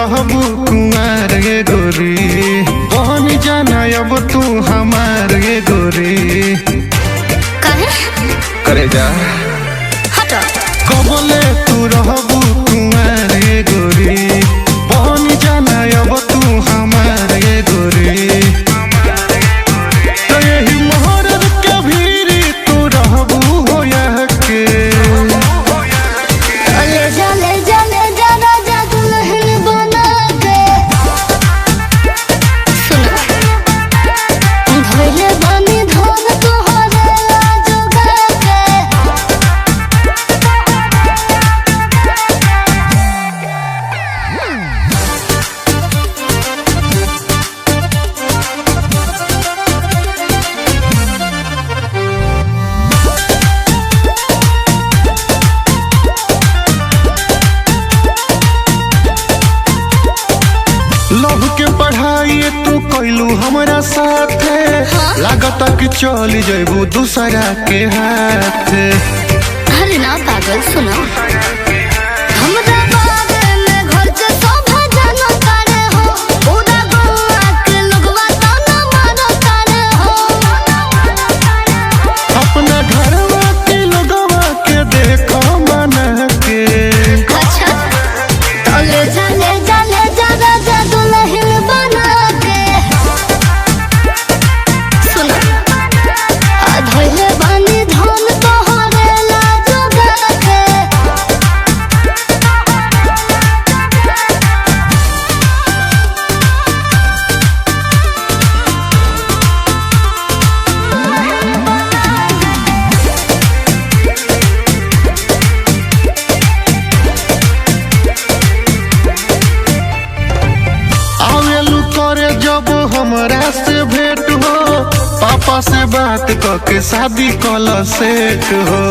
रहबू कुमार ये गोरी, बन जाना अब तू हमार ये गोरी। करे जा कबले तू रहबू कुमार ये गोरी, बन जाना अब तू हमार ये गोरी। तो यही मोहर के भीरी तू रहबू हो या के। लव के पढ़ाई तू कैलू हमारा साथे, लागत कि चली जैबू दूसरा के हाथ। अरे ना पागल सुनो, हमरा बारे में घर के सब जानो तारे हो, पूरा गौवा के लोगवा ताना मारो तारे हो। अपना घरवा के लोगवा के देखो मन के। अच्छा ले जा राजा दुल्हन बना के। सुनो धोइले बानी धन तोहरे ला जोगा के। आवेलू करे जब हमरा से भेंट हो, पापा से बात करके शादी कल सेट हो।